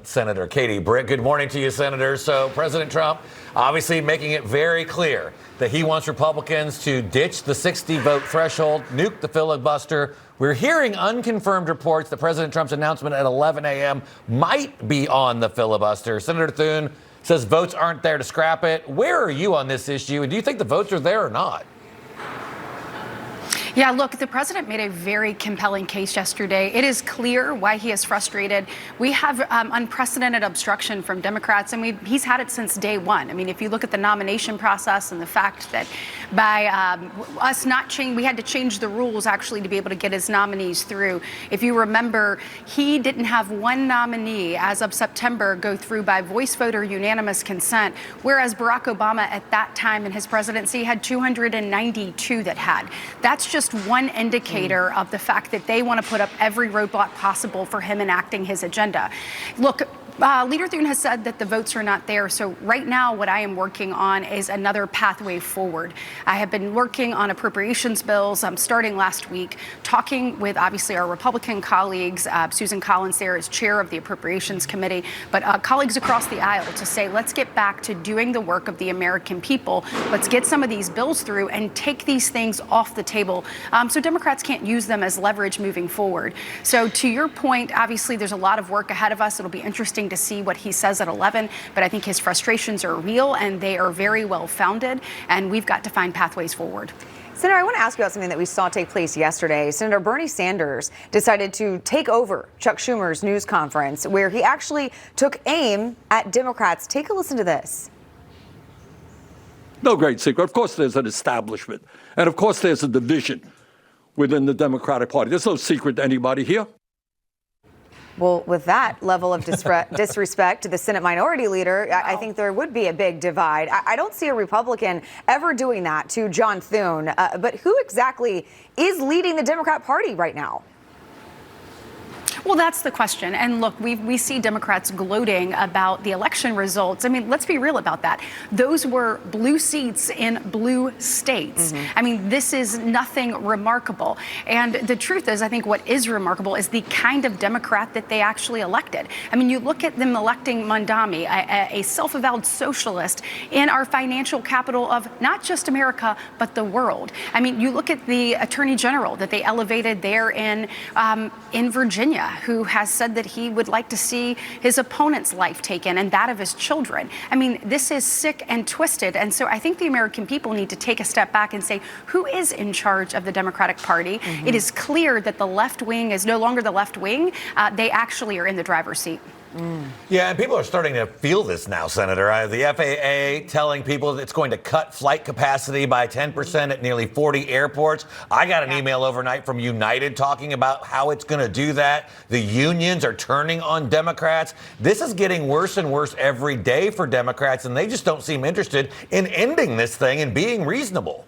Senator Katie Britt. Good morning to you, Senator. So President Trump obviously making it very clear that he wants Republicans to ditch the 60-vote threshold, nuke the filibuster. We're hearing unconfirmed reports that President Trump's announcement at 11 a.m. might be on the filibuster. Senator Thune says votes aren't there to scrap it. Where are you on this issue? And do you think the votes are there or not? Yeah, look, the president made a very compelling case yesterday. It is clear why he is frustrated. We have unprecedented obstruction from Democrats, and he's had it since day one. I mean, if you look at the nomination process and the fact that by us not change, we had to change the rules actually to be able to get his nominees through. If you remember, he didn't have one nominee as of September go through by voice vote or unanimous consent, whereas Barack Obama at that time in his presidency had 292 that had. That's just one indicator of the fact that they want to put up every roadblock possible for him enacting his agenda. Look, Leader Thune has said that the votes are not there. So right now, what I am working on is another pathway forward. I have been working on appropriations bills starting last week, talking with obviously our Republican colleagues. Susan Collins there is chair of the Appropriations Committee, but colleagues across the aisle to say, let's get back to doing the work of the American people. Let's get some of these bills through and take these things off the table so Democrats can't use them as leverage moving forward. So to your point, obviously there's a lot of work ahead of us. It'll be interesting to see what he says at 11, but I think his frustrations are real and they are very well founded, and we've got to find pathways forward. Senator, I want to ask you about something that we saw take place yesterday. Senator Bernie Sanders decided to take over Chuck Schumer's news conference, where he actually took aim at Democrats. Take a listen to this. No great secret. Of course, there's an establishment, and of course, there's a division within the Democratic Party. There's no secret to anybody here. Well, with that level of disrespect to the Senate Minority Leader, I think there would be a big divide. I don't see a Republican ever doing that to John Thune. But who exactly is leading the Democrat Party right now? Well, that's the question. And look, we see Democrats gloating about the election results. I mean, let's be real about that. Those were blue seats in blue states. I mean, this is nothing remarkable. And the truth is, I think what is remarkable is the kind of Democrat that they actually elected. I mean, you look at them electing Mondami, a self-avowed socialist in our financial capital of not just America, but the world. I mean, you look at the Attorney General that they elevated there in Virginia, who has said that he would like to see his opponent's life taken and that of his children. I mean, this is sick and twisted. And so I think the American people need to take a step back and say, who is in charge of the Democratic Party? It is clear that the left wing is no longer the left wing. They actually are in the driver's seat. Yeah, and people are starting to feel this now, Senator. The FAA telling people it's going to cut flight capacity by 10% at nearly 40 airports. I got an email overnight from United talking about how it's going to do that. The unions are turning on Democrats. This is getting worse and worse every day for Democrats, and they just don't seem interested in ending this thing and being reasonable.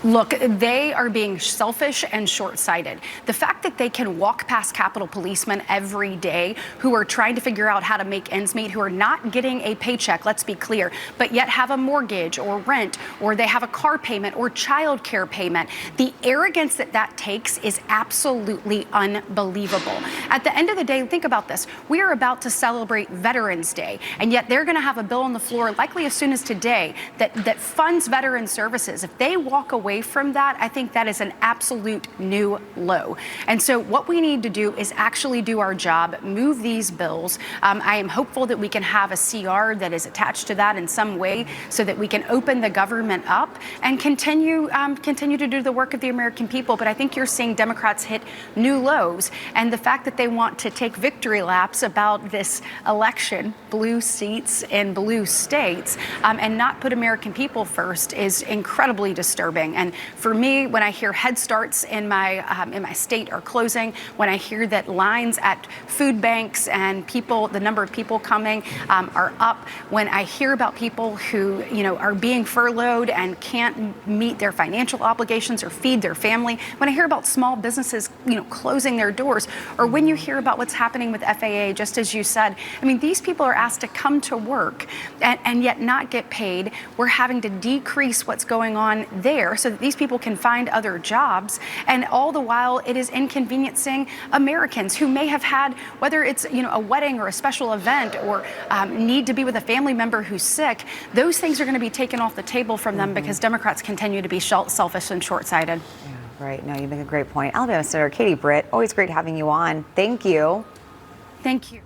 Look, they are being selfish and short-sighted. The fact that they can walk past Capitol policemen every day who are trying to figure out how to make ends meet, who are not getting a paycheck, let's be clear, but yet have a mortgage or rent, or they have a car payment or child care payment. The arrogance that that takes is absolutely unbelievable. At the end of the day, think about this. We are about to celebrate Veterans Day, and yet they're going to have a bill on the floor, likely as soon as today, that funds veteran services. If they walk away from that, I think that is an absolute new low. And so what we need to do is actually do our job, move these bills. I am hopeful that we can have a CR that is attached to that in some way so that we can open the government up and continue to do the work of the American people. But I think you're seeing Democrats hit new lows. And the fact that they want to take victory laps about this election, blue seats in blue states, and not put American people first is incredibly disturbing. And for me, when I hear Head Starts in my state are closing, when I hear that lines at food banks and the number of people coming are up, when I hear about people who, are being furloughed and can't meet their financial obligations or feed their family, when I hear about small businesses, closing their doors, or when you hear about what's happening with FAA, just as you said, I mean, these people are asked to come to work and yet not get paid. We're having to decrease what's going on there so that these people can find other jobs. And all the while, it is inconveniencing Americans who may have had, whether it's a wedding or a special event or need to be with a family member who's sick. Those things are going to be taken off the table from them because Democrats continue to be selfish and short-sighted. Yeah, right. No, you make a great point. Alabama Senator Katie Britt, always great having you on. Thank you. Thank you.